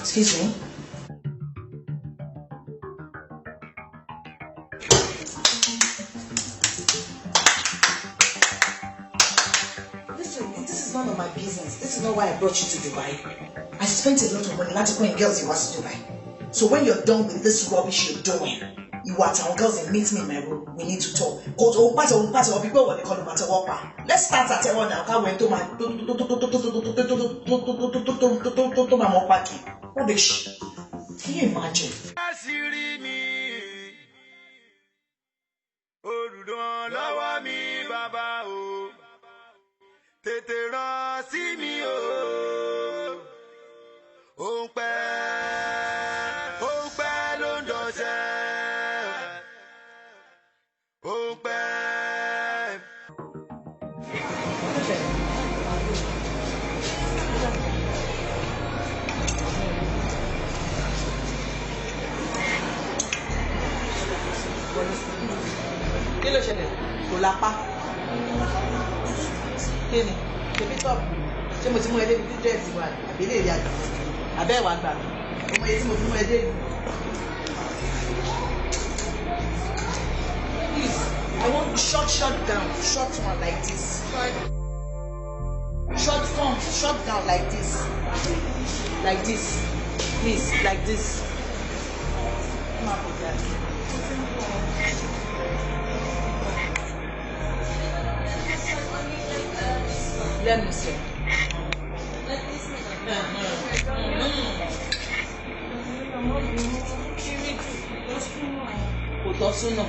Excuse me. Listen, this is none of my business. This is not why I brought you to Dubai. I spent a lot of money not to go and girls you want to Dubai. So when you're done with this rubbish you're doing, you want our girls and meet me in my room. We need to talk. Go to people what they call matter wapa. Let's start at one now. Can't wait to my rubbish. Can you imagine? Kí ló ṣẹlẹ̀? Kò lápá. Kí ni? Ṣèbí tọ́pù. Ṣé mo ti mú ẹdẹ bíi dírẹ́sì wa àbí lè rí àgbà? Àbẹ́ ìwà gbà. Ọmọ yẹn tí mo fi mú ẹdẹ yìí. Please, I want short down. Short one like this. Short form, short down like this. Like this. Please, like this. Come on, put that. Let me see. Kò tọ́ súnà.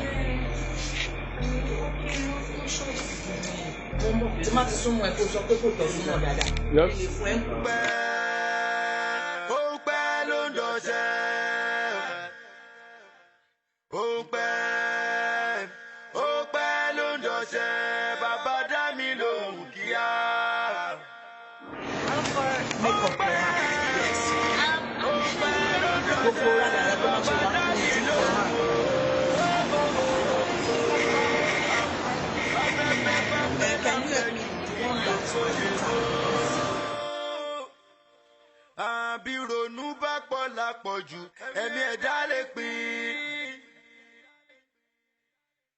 Tí má ti súnmọ́ ẹ kó sọ pé kò tọ́ súnà dáadáa. Ilé fún ẹ. Àbírònú bá pọ̀ lápọ̀jù ẹ̀mí ẹ̀dá lè pín.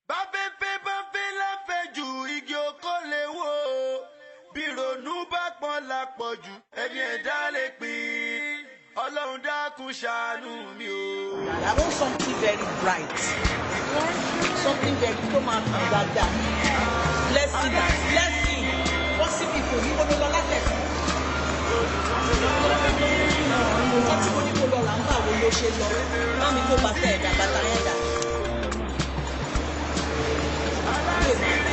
Báfẹ́fẹ́ láfẹ̀jù igi oko lè wó. Bírònú bá pọ̀ lápọ̀jù ẹ̀mí ẹ̀dá lè pín. Ọlọ́run dákun ṣàánú mi o. I want something very bright. Something very dada. Blessing. Possibly for you, but no látẹ̀kùn. Nǹkan tí mo ní kó lọ là ń bà wo ló ṣe lọ. Má mi kó bàtà ẹ̀dá bàtà ẹ̀dá. Bàbá ìgbà.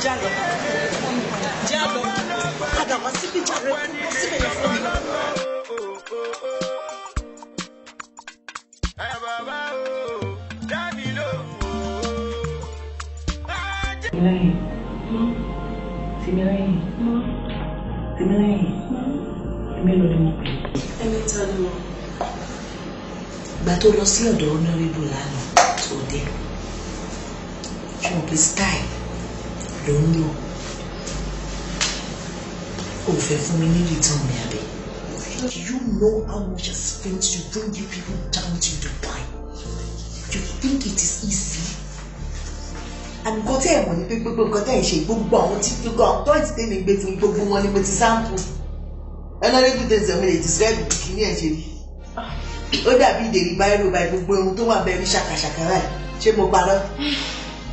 Jalo. Ada masih jalo. Masih banyak fún mi. Ìgbà tó lọ sí ọ̀dọ̀ honorable lánàá tó dé ṣùgbọ́n pé style ló ń lò ó fẹ́ fún mi ní return mi àbí. Do you know how much I spent to bring you people down to Dubai? You think it is easy? And nǹkan tí ẹ̀ mọ̀ ní pé gbogbo nǹkan tẹ̀ ń ṣe gbogbo àwọn tí gbogbo àwọn tọ́ìtì tẹ̀mí gbé fún gbogbo wọn ni mo ti sample. Honorable things I'm going to describe the bikini actually. Ó dàbí ìdèrí báyìí báyìí gbogbo ohun tó wà bẹ́ẹ̀ ní ṣàkàṣàkà báyìí. Ṣé mo parọ́?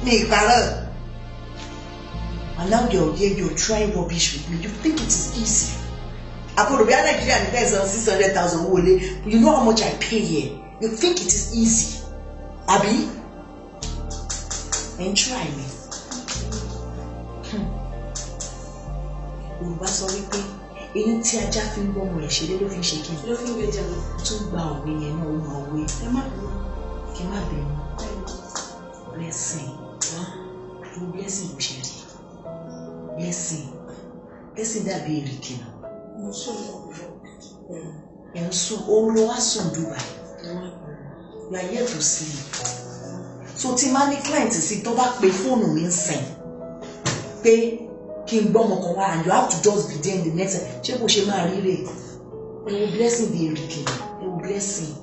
Mi parọ́. And now you're trying rubbish with me. You think it is easy? Àpòrò bí Nigeria ní tẹ̀sán 600,000 wọlé. You know how much I pay here. You think it is easy? Abi? And try me. Yorùbá sọ wípé èyí tí ajá fi ń gbọ́ ọmọ ìṣeré ló fi ń ṣe kí n. Ló fi ń gbé jẹun. Tún gba òwe yẹn náà ó máa wé. Ẹ má bínú. Kí n má bínú. Blessing. Irú blessing ló ṣe rí. Blessing dàbí èrìkì náà. Mo sùn lọ. Ẹ̀ ń sùn, òun ló wá sùn Dubai. You are here to sleep. So tí máa ní client sí tó bá pe fóònù mi ń sìn pé kí n gbọ́ ọmọ kan wá and you have to just be there in the next time. Ṣé kò ṣe máa rí rè? Ẹ wo blessing di èrìkì náà. Ẹ wo blessing.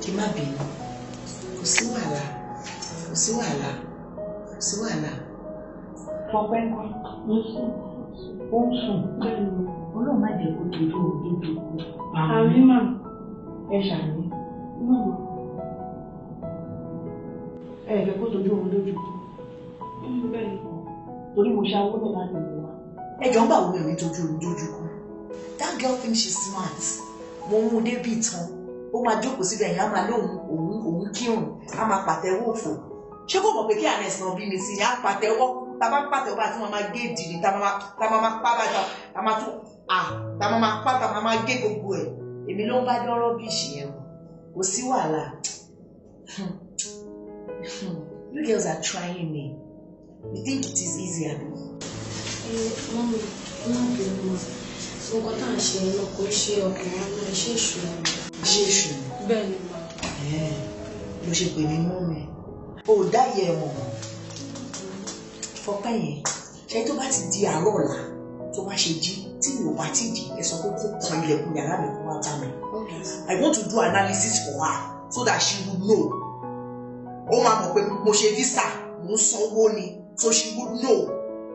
Kí má bínú. Kò sí wàhálà. Ọpẹ́ ńkọ́ ló sùn. Ó ń sùn. Ọlọ́run má jẹ́ kó tójú òun tó kú. Àmì mà. Ẹ ṣàmì. Ẹ jẹ́ kó tójú òun lójú kú. Bẹ́ẹ̀ni. Torí mo ṣe awó náà láti wò wá. Ẹ jọ ń bà wọ́n mi tójú òun lójú kú. That girl thinks she's smart. Mo mú un débi ìtàn. Ó máa jókòó síbẹ̀ yẹn á máa lóhùn òun kírun. Á máa pàtẹ́wọ́ òfò. Ṣé kò mọ̀ pé kí àná ẹ̀sán bí mi sí yá pàtẹ́wọ́? Ta bá pàtẹ́wọ́ bá tí wọ́n máa gé ìdìrí ta máa pa bá ta máa tún ta máa pa ta máa gé gbogbo ẹ̀. Èmi ló ń bá dọ́rọ́ bí ìṣì yẹn. Kò sí wàhálà. You girls are trying me. You think it is easy, Abi? Mọ́mí, má bínú mọ́. Nǹkan tá à ń ṣe náà kò ṣe ọkùnrin náà, iṣẹ́ ìṣúná. Iṣẹ́ ìṣúná? Bẹ́ẹ̀ ni mà. Ló ṣe pè mí mọ́mí. O dá yẹ ẹ̀ mọ̀. Fọpẹ́ yẹn, ṣe tó bá ti di àárọ̀ ọ̀la tó bá ṣe jí tí mi ò bá ti di ẹ sọ pé kó kan ilẹ̀kùn yàrá mi kó wá bá mi. I want to do analysis for her so that she would know. Ó máa mọ̀ pé mo ṣe visa, mo ń sanwó ni, so she would know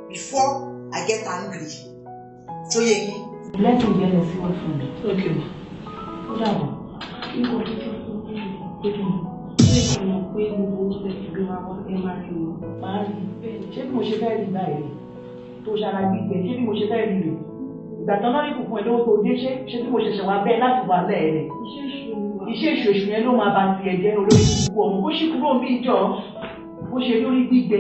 before I get angry. Ṣó yẹ yín? Lẹ́tùn yẹn lọ sí wọ́n fún mi. Okay. Ó dàbọ̀. Nígbà tó tó fún mi, pé kí ni? Ṣé kí n mọ̀ pé gbogbo oúnjẹ ti gbé wa wọ́n ẹ máa rí wọn? Màá rí bẹ́ẹ̀. Ṣé bí mo ṣe fẹ́ rí báyìí tó ṣara gbígbẹ? Ṣé bí mo ṣe fẹ́ rí rè? Ìgbà tán náà ní kùkùn ẹ̀ lówó tó dé ṣé bí mo ṣẹ̀ṣẹ̀ wá bẹ́ẹ̀ láti wà lẹ́ẹ̀rẹ̀? Iṣẹ́ ìṣòṣù yẹn ló máa ba ti ẹ̀jẹ̀ olórí gbogbo ọ̀hún. Bó ṣì kúrò bí ìjọ bó ṣe lórí gbígbẹ.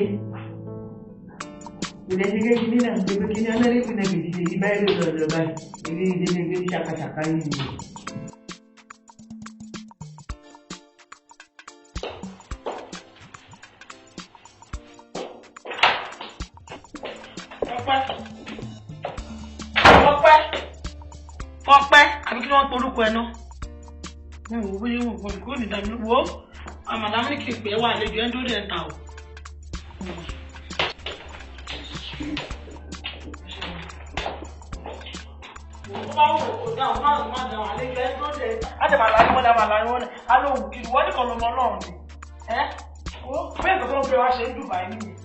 Ìrẹsìgẹ́ ti nínà ń gbé kí ní ọlọ́rẹ́kùn náà gbèdé ṣe ibà ẹ̀rọ lọ́dọ̀ báyìí. Ilé ìdílé ṣàkàṣàkà yìí ni. Ọpẹ́ àbí kí wọ́n torúkọ ẹ náà. Mo wò ó bóyá wọn kò ní dàbí wo àmàdámù ní kí n pè é wà àlejò ẹ̀ ń dúró dẹ̀ ta o. Bá wò ó dáhùn má dáhùn àlejò ẹ̀ ń dúró dẹ̀ ta. Á ti máa láyé wọ́n dá máa láyé wọ́n dẹ̀ á lóhùn kiri wọ́n nìkan lọ́mọ ọlọ́run ni. Bẹ́ẹ̀ tó ń gbé wá ṣe ń dùn báyìí nìyẹn.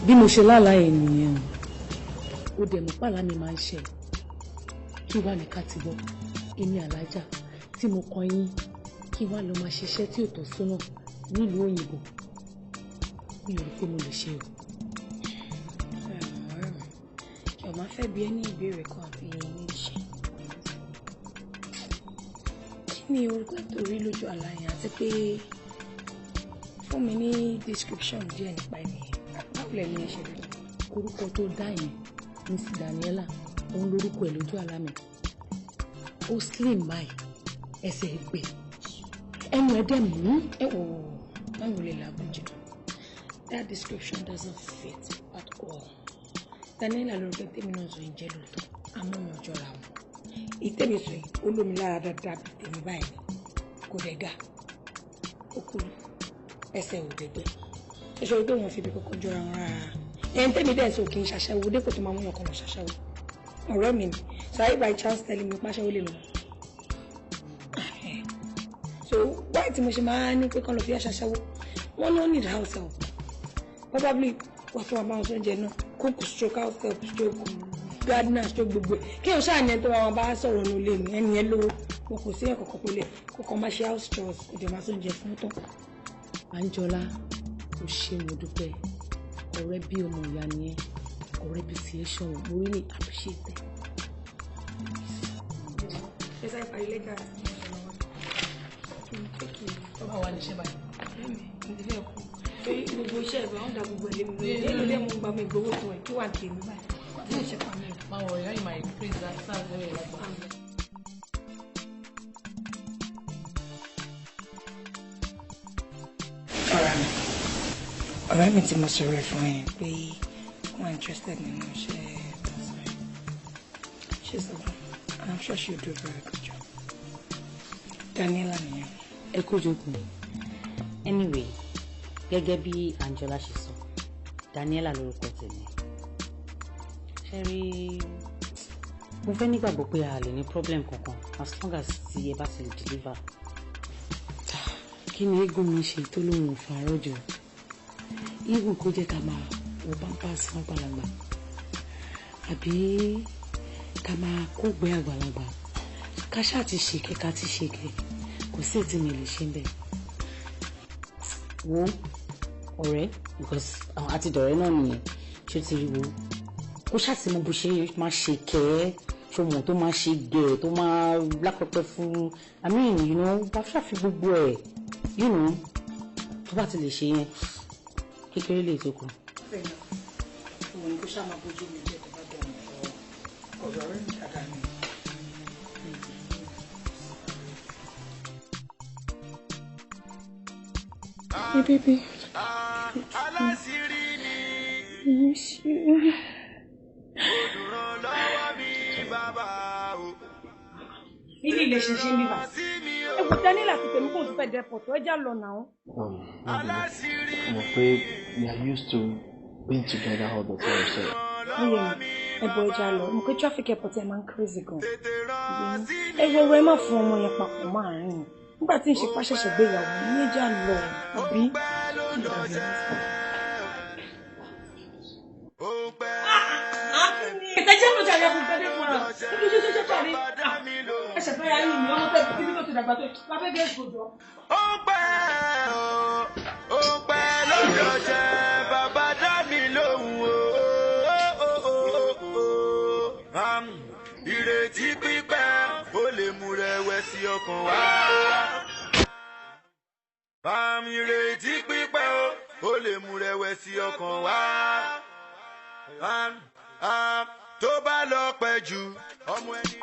Bí mo ṣe lálàá ènìyàn ó dẹ̀ mọ̀ pàlà mi máa ń ṣe kí wá ní ká ti bọ́ èmi alájà tí mo kọ yín kí wá lọ máa ṣiṣẹ́ tí ò tọ́ sọ́nà nílùú òyìnbó mi ò rí pé mo lè ṣe o. ọ̀rẹ́ mi kí o máa fẹ́ bi ẹ́ ní ìbéèrè kan àbí méjì. Kí ni orúkọ tó rí lójú àlá yẹn àti pé fún mi ní description díẹ̀ nípa ènìyàn báwo lẹ̀ ní ẹ ṣe rí? Orúkọ tó dá yẹn Miss Daniela òun lórúkọ ẹ̀ lójú àlá mi. Ó slim báyìí ẹsẹ̀ ẹgbẹ́ ẹnu ẹ̀ dẹ̀ mú báwo lè làbújá? That description doesn't fit at all. Daniela lórúkọ tèmi náà sọ ìjẹ́ lóòótọ́ àmọ́ ọ̀nà ọjọ́ra wọn. Ìtẹ́mi sọ yìí ó lómi lára dáadáa bí tèmi báyìí kò dẹ̀ ga ó kúrú ẹsẹ̀ ò dẹ̀gbẹ́ ẹ̀ṣọ́ ìgbé wọn fi ibi kọ́kọ́ jọra wọn rárá. Ẹni tẹ́mi dẹ̀ sọ kì í ṣàṣẹ́wó dépò tó máa mú ọkọ̀ lọ ṣàṣẹ́wó. Ọ̀rẹ́ mi ni so I by chance telling me pàṣẹwó lè lọ. So why tí mo ṣe máa ní pé kán lọ fi ṣàṣẹ́wó wọ́n ló need house help probably wọ́n fún wa máa ń sọ oúnjẹ náà cook stroke house help stroke gardener ṣó gbogbo kí o ṣáà ní ẹni tó bá wọn bá sọ̀rọ̀ ní ilé mi ẹni yẹn lówó wọn kò sí ẹ̀kọ́ kan pélé kó kàn máa ṣe house chores kò dẹ̀ máa tó jẹ fún tán. Anjola o ṣé mo dúpẹ́ ọ̀rẹ́ bí ọmọ ìyá ni ẹ ọ̀rẹ́ bí fi ẹ́ ṣọ̀wọ́n mo rí ní appreciate. ẹ sáré parí lẹ́gà tó bá wà níṣẹ́ báyìí ìdílé ẹ̀kọ́ pé gbogbo iṣẹ́ ìgbà wọn dà gbogbo ẹ̀lẹ́mi lórí ẹ̀lú dẹ́ mo ń gba mi ìgbowó fún ẹ̀ kí wà ní tèmi báyìí ní ìṣẹ́ pa mi. máa wọ̀ ọ̀yá ìmọ̀ increase that sound very like ọ̀rẹ́ mi tí mo sọ̀rọ̀ fún ẹ pé wọ́n interested nínú iṣẹ́ she's the one and I'm sure she'll do a very good job. Daniela nìyẹn. ẹ kó jókòó. Anyway, gẹ́gẹ́ bí Anjola ṣe sọ, Daniela lórúkọ tèmi. Ṣé rí mo fẹ́ nígbàgbọ́ pé a lè ní problem kankan as long as tí ẹ bá ti lè deliver. Kí ni eégún mi ṣe tó lóun ò fàárọ̀ jù? Eégún kó jẹ́ ká máa wọ pampers fún àgbàlagbà àbí ká máa kó gbé àgbàlagbà ká ṣáà ti ṣèké ká ti ṣèké kò sí ètí mi lè ṣe ń bẹ̀. Wo ọ̀rẹ́ because àti dọ̀rẹ́ náà nìyẹn ṣé ti rí wo kó ṣáàtì mo bó ṣe máa ṣe kẹ́ ṣọmọ tó máa ṣe gẹ̀ tó máa lápẹpẹ fún I mean you know bá ṣàfi gbogbo ẹ̀ you know tó bá ti lè ṣe yẹn kékeré lè tó kù. òun kò ṣáà máa bójú mi jẹ́ tó bá dọ̀ ọ̀rọ̀ rẹ̀ ní kàkà mi. Hey baby. Aláṣírí ni I miss you. olùrànlọ́wọ́ mi bàbá o. Ilé ilé ṣe ṣe ń bíbà. Ẹ kò Daniela ti tẹ̀mí kó o tún fẹ́ jẹ pọ̀ tó ẹ já lọ náà. Aláṣírí I'm afraid we are used to being together all the time, so. Níyẹn ẹ bọ ẹja lọ, mo pé traffic airport ẹ máa ń crazy gan. tètè rán sí mi. Ẹ wọ ẹ má fún ọmọ yẹn papọ̀ máa rìn. Nígbà tí n ṣe pàṣẹṣẹ gbéyàwó ní ẹja lọ àbí. Ìtẹ́jẹ́ ló jàre fún gbẹ́dẹ́ fún ọ. Ibi tó ṣe jàre. Ẹ ṣẹ̀fẹ́ ya yìí ni ọmọ tẹ́ bí tó ti dàgbà tó lábẹ́ bẹ́ẹ̀ gbòjọ́. Ó pẹ́ lọ́jọ́ jẹ́ bàbá dá mi lóhùn o. Ìrètí pípẹ́ ó lè mú rẹ̀wẹ̀sì ọkàn wá. Ìrètí pípẹ́ ó lè mú rẹ̀wẹ̀sì ọkàn wá. Tó bá lọ pẹ́ jù ọmọ ẹni.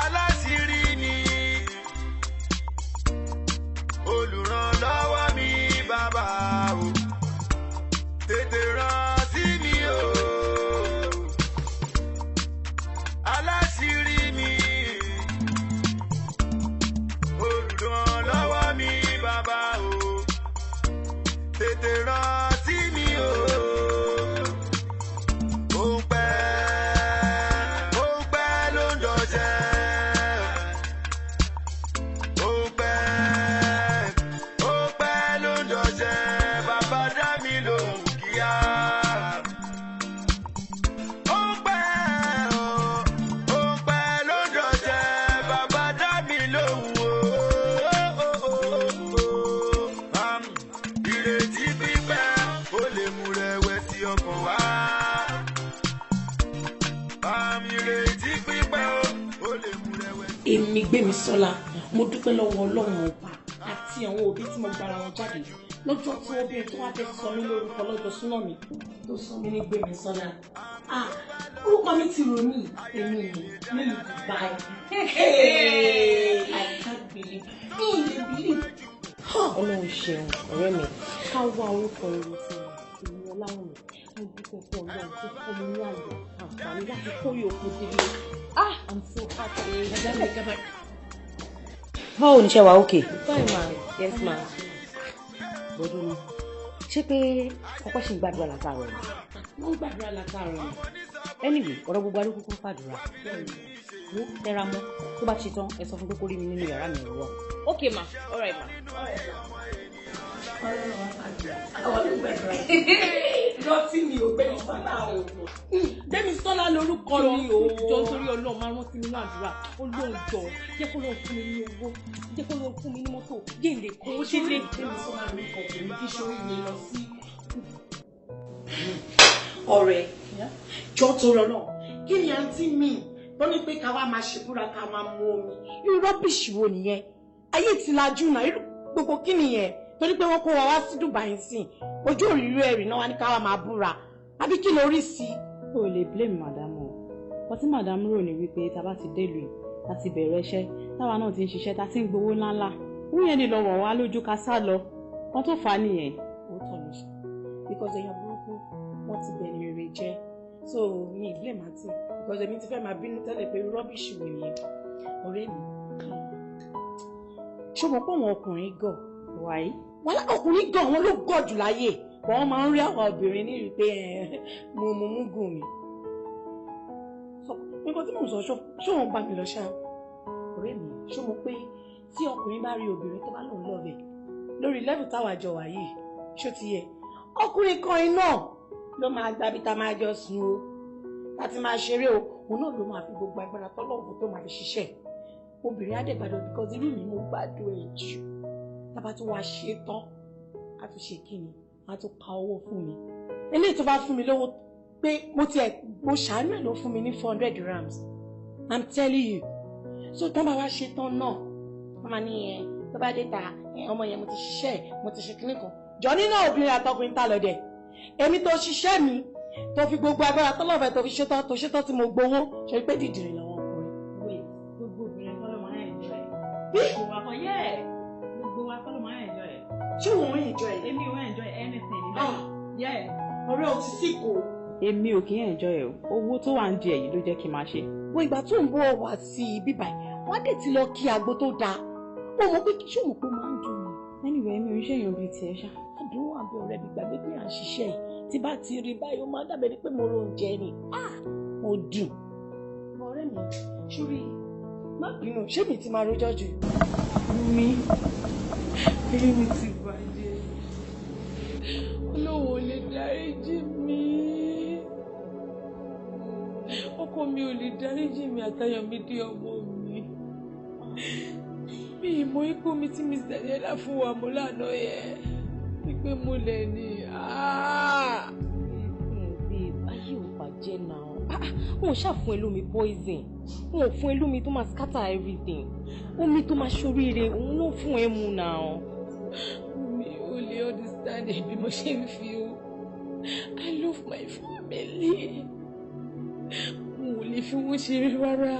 Aláṣírí ni olùrànlọ́wọ́ mi bàbá o. Tètè rán sí mi o. Aláṣírí mi olùrànlọ́wọ́ mi bàbá o. Tètè rán sí mi o. Ó pẹ́ ló ń dọ̀jẹ́. Ó pẹ́ ló ń dọ̀jẹ́. Bàbá dá mi lóhùn kíá. Ó pẹ́ ló ń dọ̀jẹ́. Bàbá dá mi lóhùn o. Ìrètí pípẹ́ ó lè mú rẹ̀wẹ̀sì ọkàn wá. Ìrètí pípẹ́ ó lè mú rẹ̀wẹ̀sì. Èmi Gbémisọ́lá, mo dúpẹ́ lọ́wọ́ Ọlọ́run ọba àti àwọn òbí tí mo gbára wọn jáde lọ́jọ́ tí obìnrin tó wá fẹ́ sọ mí lórúkọ lọ́jọ́ súná mi tó sọ mí ní Gbémisọ́lá. Orúkọ mi ti rò mí èmi nílùú Dubai. I can't believe it. Ọlọ́run ṣeun ọ̀rẹ́ mi ká wá orúkọ rere fún èmi Ọláwùmí mo dúpẹ́ fún Ọlọ́run tó fún mi ní àyè àǹfààní láti kórè òkú délé. I'm so happy. Báwo ni ṣe wà okay? Fine ma, yes ma. Bọ́dún ni ṣé pé ọkọ ṣì ń gbàdúrà látàárọ̀ ni? Mo ń gbàdúrà látàárọ̀ ni. Anyway, ọ̀rọ̀ gbogbo arúgbó kún fàdúrà. Wo tẹra mọ́ tó bá ti ṣe tán ẹ sọ fún pé kó rí mi nínú yàrá mi rọ̀. Okay ma, all right ma. Rántí mi ò gbẹ́ni sọ́lá o. Gbẹ́ni sọ́lá lórúkọ mi o. Jọ nítorí Ọlọ́run máa rántí mi ní àdúrà. Ọlọ́run jọ jẹ́ kó lọ́ọ́ fún mi ní owó. Jẹ́ kó lọ́ọ́ fún mi ní mọ́tò. Jẹ́ ìlè kó o ṣe lé. Gbẹ́ni sọ́lá lórúkọ mi kí ṣorí mi lọ sí. Ọ̀rẹ́ jọ tó rọ náà. Kí ni àǹtí mi? Wọ́n ní pé ká wá máa ṣèbúra ká máa mu omi. Irú rọ́bìṣì wo nìyẹn? Ayé ti lajú náà. Irú gbogbo kí nìyẹn? Torí pé wọ́n kó wa wá sí Dubai sí ojú òrìrì ẹ̀rì náà wá ní ká wá máa búra àbí kí lórí sí. o lè blame madam o kò tí madam rò ní wípé tá a bá ti délùú yìí tá ti bẹ̀rẹ̀ iṣẹ́ táwa náà ti ń ṣiṣẹ́ tá ti ń gbowó ńláńlá ó yẹn ni lọ́wọ́ wa lójú ká sá lọ wọ́n tó fà á nìyẹn. ó tọ̀ lọ sí because èèyàn burúkú wọ́n ti bẹ̀rẹ̀ rere jẹ́ so mi blame àti because èmi ti fẹ́ máa bínú tẹ́lẹ̀ pé rọ́bìṣì wò nìyẹn ọ̀rẹ́ mi. ṣé mo pọ̀ wọn ọkùnrin gọ̀ wáyé. wọn ọkùnrin gan wọn ló gọ̀ jù láyé wọn máa ń rí àwọn obìnrin ní rí pé mo gùn mi. nǹkan tí mò ń sọ ṣé wọn bá mi lọ ṣá ọ̀rẹ́ mi ṣé mo pé tí ọkùnrin bá rí obìnrin tó bá lòun lọ́ọ̀bẹ̀ lórí level táwa jọ wà yìí ṣó ti yẹ ọkùnrin kan iná ló máa gbábi tá máa jọ sùn o láti máa ṣeré o òun náà ló máa fi gbogbo agbára tọ́lọ́ọ̀fù tó máa fi ṣiṣẹ́ obìnrin adẹ́gbàdàn because irú mi mo gbádùn ẹ̀ jù tábà tó wá ṣe tán a tún ṣe kí ni a tún pa owó fún mi eléyìí tó bá fún mi lówó pé mo ṣàánú ẹ̀ ló fún mi ní 400 dirhams I'm telling you so tán bá wá ṣe tán náà wọ́n máa ní tó bá dé ta ọmọ yẹn mo ti ṣiṣẹ́ mo ti ṣe kíní kan jọ nínú obìnrin àtọkùnrin ta lọ́dẹ̀ èmi tó ṣiṣẹ́ mi tó fi gbogbo agbára tọ́lọ́fẹ́ tó fi ṣetán tó ṣetán tí mo gbowó ṣe pé dìdìrì lọ́wọ́ ọkùnrin. gbogbo obìnrin kọ́ ló máa ń enjoy ẹ̀. bí gbogbo wa kọ́ yẹ́ gbogbo wa kọ́ ló máa ń enjoy ẹ̀. ṣé òun ń enjoy ẹ̀. èmi ò enjoy anything ní bẹ́ẹ̀. ọ̀rẹ́ ò ti sí kò. èmi ò kì í enjoy ẹ̀ owó tó wà ń di èyí ló jẹ́ kí n máa ṣe. wo ìgbà tó ń bọ̀ wá sí ibi báyìí wọ́n á dé ti lọ kí agbo tó dáa ó mọ̀ pé kí ṣòwò pé máa ń dùn mí. anyway mi ò ń ṣèyàn bíi tiẹ̀ ṣá. àdúrà àbẹ̀ ọ̀rẹ́ mi gbàgbé pé à ń ṣiṣẹ́ yìí tí bá ti rí báyìí ó máa dàbẹ̀ ni pé mo ro oúnjẹ ni ó dùn. ọ̀rẹ́ mi ṣúrí má bínú ṣé mi ti máa rojọ́ jù. mi eré mi ti bàjẹ́ Ọlọ́run ò lè dáríjì mi ọkọ mi ò lè dáríjì mi àtayọ̀mídé ọmọ mi mi ìmọ̀ ikú mi tí mi sẹ̀lẹ́lá fún wa mo lánàá yẹ wípé mo lẹ̀ ní ayé ò bàjẹ́ náà wọn ò ṣàfún ẹ lómi poison wọn ò fún ẹ lómi tó máa scatter everything omi tó máa ṣoríire òun ló fún ẹ mu náà. mi ò lè understand bí mo ṣe ń fi o I love my family mo ò lè fi wọ́n ṣeré rárá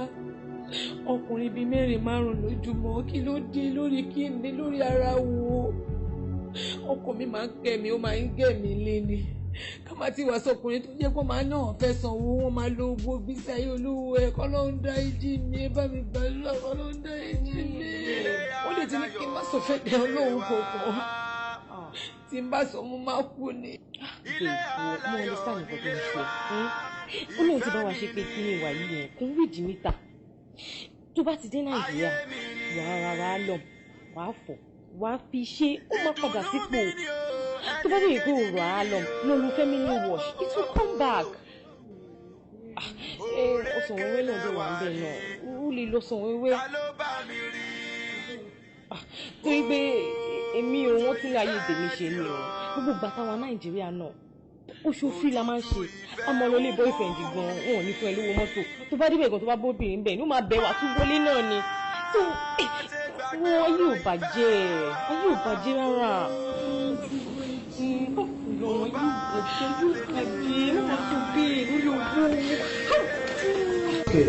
ọkùnrin bíi 4-5 lójúmọ́ kí ló dé lórí kíni lórí ara wo ọkọ mi máa ń kẹ́ mi ó máa ń gẹ̀ mí lé ni ká má ti wá sọkùnrin tó jẹ́ pé máa náà fẹ́ sanwó wọn máa lo owó gbèsè ayé olówó ẹ̀ kọ́ ló ń dá ìjì mi ẹ bá mi gbà lọ kọ́ ló ń dá ìjì mi ó lè ti ní kí n má sọ fẹ́ tẹ olóhùn kọ̀ọ̀kan tí n bá sọ mo máa kú ni. mo understand nǹkan tó ń ṣe ó lóun ti bá wa ṣe pé kí ni ìwà yìí yẹn kò ń rídìí mítà tó bá ti dé Nàìjíríà wàá lọ wàá fọ̀ wàá fi ṣe ó máa padà sípò tó bá bẹ̀rẹ̀ pé òrò àálọ̀ lóru family wash it will come back. ọsàn wẹ́wẹ́ náà ló wà ń bẹ̀ náà ó lè lọ sàn wẹ́wẹ́. torí pé èmi ò wọ́n tún lè ayé tèmi ṣe ni o gbogbo ìgbà táwọn Nàìjíríà náà oṣù free la máa ń ṣe àmọ́ lọlé boyfriend gan wọn ò ní fún ẹ lówó mọ́tò tó bá débẹ̀ gan tó bá bóbìnrin bẹ́ẹ̀ ni ó máa bẹ̀ wá tún wọlé náà ni so wọn ayé ò bàjẹ́ rárá. Okay,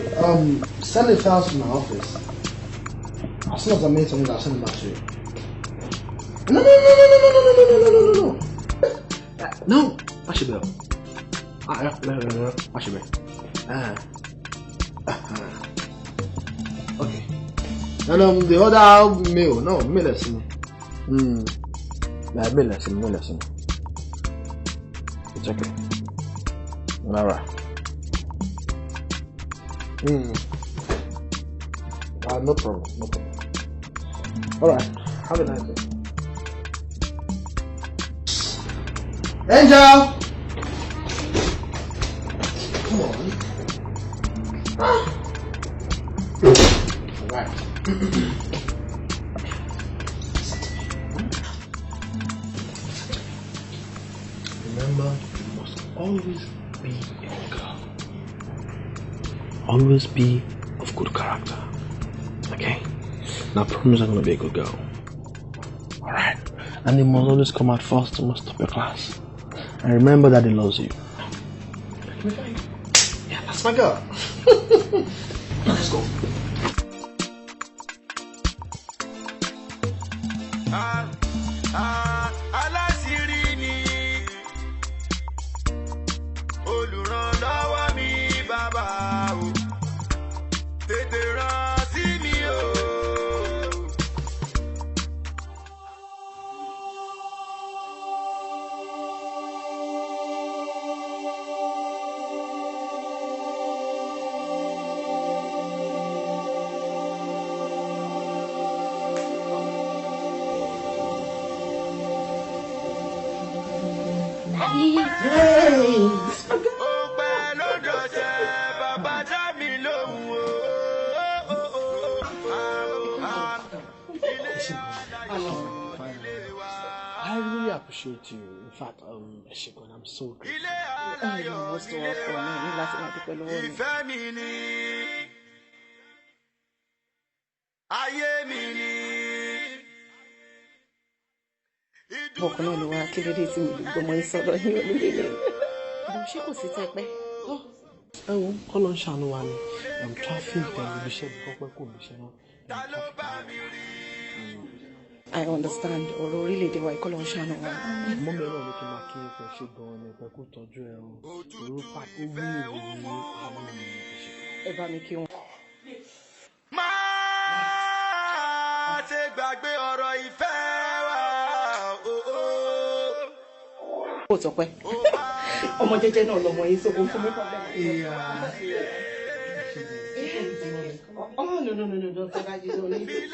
send the files to my office. As soon as I made something, I'll send it back to you. No. No, Ashibel. No, Ashibel. Okay. And the other mail, no, mail is mail is It's okay. Alright. No problem. Alright. Have a nice day. Angel! Come on. Alright. Remember, you must always be a good girl. Always be of good character. Okay? Now promise I'm gonna be a good girl. Alright? And you must always come out first, you must top your class. And remember that he loves you. Yeah, that's my girl. Let's go. Aláṣírí ni olùrànlọ́wọ́ mi bàbá o, tètè rán sí mi o. I really appreciate you. In fact, Eshikon, I'm so grateful. Bọ̀kan náà ló wá kí ló dé tí mo gbọmọ yín sọ́dọ̀ ní olúlé lẹ́yìn. Bọ̀ ṣé kò sí tẹ́pẹ́? Ẹ wo, kọ́ ló ń ṣàánú wa ni. Traffic tẹ̀lé ibi iṣẹ́ bí kọ́pẹ́ kò bí iṣẹ́ náà. I understand ọ̀rọ̀ orílẹ̀-èdè wa ìkọ́ ló ń ṣàánú wa. Mọ́ mi náà ní kí n máa kí ẹ ṣe gan-an ní ẹ̀pẹ́ kó tọ́jú ẹ o. Ìró pàtó wí ìròyìn ní àwọn ènìyàn ẹ̀ṣẹ̀. Ẹ bá mi kí wọn. Máa ṣe gbàgbé ọ̀rọ̀ ìfẹ́ wa. Ó tọ́pẹ́. Ọmọ jẹ́jẹ́ náà lọmọ yìí sọ fún mi pàdé. Oh, no. Don't say that. You don't need it.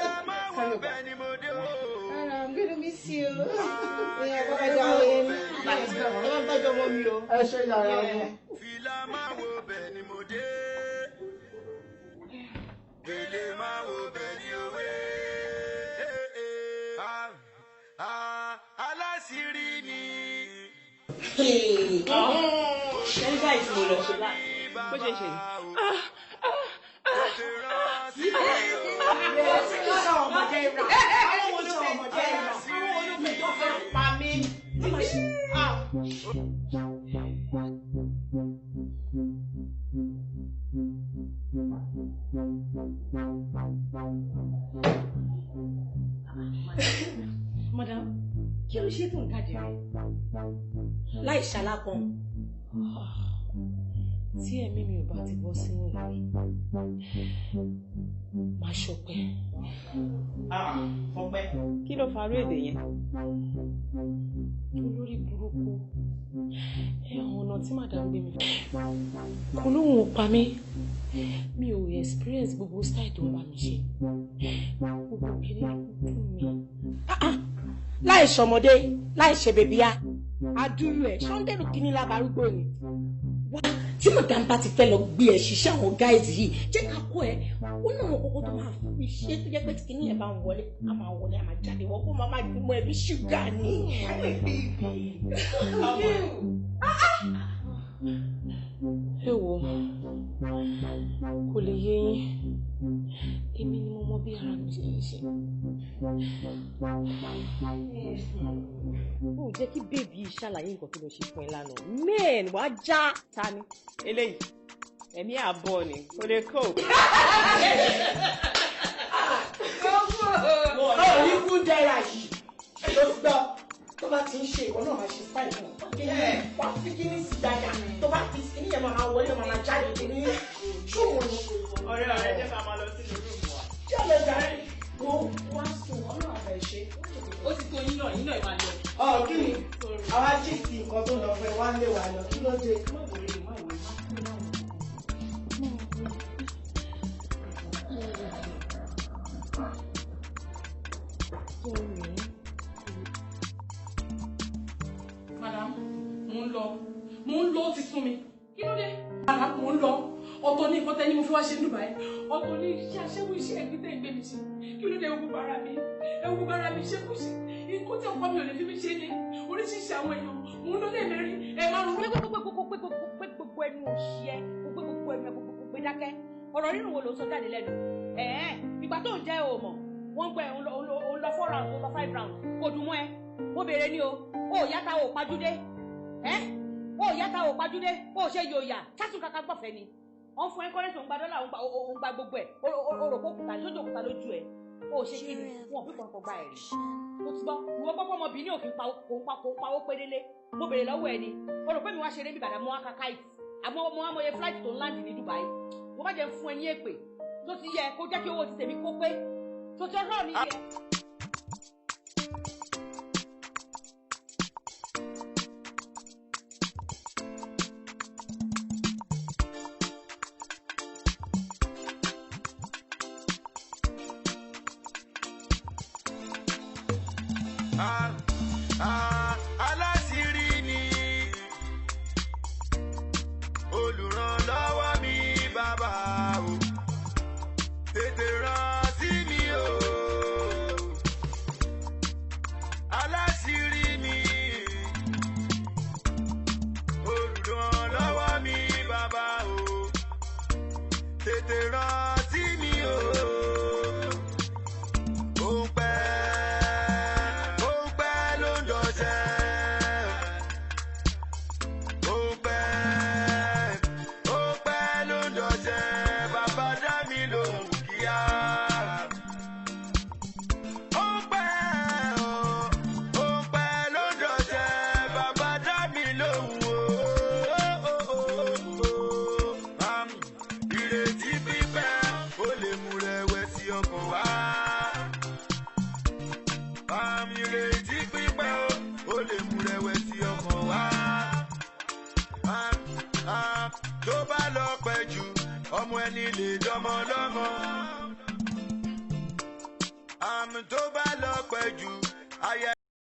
I'm going to miss you. Yeah, bye, darling. Let's go. I'm not your mommy. I'll show you around. Hey. Oh. Hey, guys, we love you. What did you say? Madam, kí ló ṣe tó ń kájẹ rẹ̀? Láì ṣalákan. Tí ẹ̀mí mi ò bá ti bọ́ sínú ìlú, máa ṣọpẹ́. Ọpẹ́. Kí ló farú èdè yẹn? Olórí burúkú. Ọ̀nà tí madam gbé mi fún. Kò lóhùn ò pa mí. Mi ò experience gbogbo style tó ń bá mi ṣe. Gbogbo obìnrin dùn mí. Láì ṣọmọdé, láì ṣe bèbíyá. Adúrú ẹ̀ ṣọ́ndẹ̀rù kìíní lábàrúgbó ni. Wá tí madam bá ti fẹ́ lọ gbé ẹ ṣiṣẹ́ àwọn guys yìí, jẹ́ ká kọ́ ẹ. Ó náà wọn kọ́kọ́ tó máa fi ṣe tó jẹ́ pé tí kìíní ẹ̀ bá ń wọlé, a máa wọlé, a máa jáde. Wọ́n kó máa máa gbìmọ̀ ẹbí ṣúgà ni. Ẹ wo, kò lè yé yín. Èmi ni mo mọ bí ara mi ṣe ń ṣe. Ó jẹ́ kí bèbí ṣàlàyé nǹkan tó lọ ṣe fún ẹ lánàá. Men wàá já ta ni eléyìí. Ẹ̀mí àbọ̀ ni kò lè kó. Báwo ni kú dára yìí? Ló gbọ́ tó bá ti ń ṣe ìwọ náà máa ṣe sáì fún un. Wá fi kíní sí dáadáa. Tó bá fi kíní yẹn máa wọlé máa jáde kíní. Ṣòwò ni. Ọ̀rẹ́ jẹ́ ká máa lọ sínú rúùmù wa. Jẹ́lẹ̀ darí. Wá sùn ọ̀nà àbẹ̀ ṣe. Ó ti tó yín náà ìmọ̀ lọ. Kí ni? Àwa jíìsì nǹkan tó lọ fún ẹ wá lé wa lọ. Kí ló dé? Madam. mo ń lọ ó ti sún mi kí ló dé ara mo ń lọ ọ̀tọ̀ ní nǹkan tẹ́ni mo fi wá ṣe Dubai ọ̀tọ̀ ní iṣẹ́ aṣẹ́wó iṣẹ́ ẹ̀gbẹ́ tẹ́ ń gbé mi ṣe kí ló dé ewu bara mi ṣe kù sí nǹkan tí ọkọ mi ò lè fi mi ṣe ni oríṣiríṣi àwọn èèyàn mo ń lọ lẹ́ẹ̀mẹ́rin ẹ̀ máa ń rún gbogbo ẹnu òṣì ẹ gbogbo ẹnu ẹ gbogbo dákẹ́ ọ̀rọ̀ nínú wo ló ń sọ jáde lẹ́nu ìgbà tó ń jẹ́ òmọ̀ wọ́n gbọ́ ẹ̀ ń lọ 4 rounds ń lọ 5 rounds kò dùn mọ́ ẹ mo béèrè ní o ó yàtà ò pajúdé ó yàtà ò pajúdé ó ṣe yòòyà sásùn kàkà gbọ̀fẹ́ ni wọ́n fún ẹ kọ́lẹ́sì òun gba dọ́là òun gba gbogbo ẹ̀ orò kó kùtà lójú òkúta lójú ẹ̀ ó ṣe kí ni wọn fi kọ̀ọ̀kan gba ẹ̀rí ó ti gbọ́ ìwọ gbọ́gbọ́ ọmọbìnrin òfin pawó pédélé mo béèrè lọ́wọ́ ẹ ni o rò pé mi wá ṣeré bí bàdà mo wá kaka ìtì àmọ́ mo amọye flight tó ń láǹdì ní Dubai mo bá jẹ́ fún ẹ ní èpè tó ti yẹ kó jẹ́ kí owó ti tèmi kó pé tó ti ọ̀rọ̀ mi yẹ. Aláṣírí ni olùrànlọ́wọ́ mi bàbá o tètè rán sí mi o. Aláṣírí ni olùrànlọ́wọ́ mi bàbá o tètè rán sí mi o. Tó bá lọ pẹ́ jù ọmọ ẹni lè dọmọ lọ́mọ. Tó bá lọ pẹ́ jù aya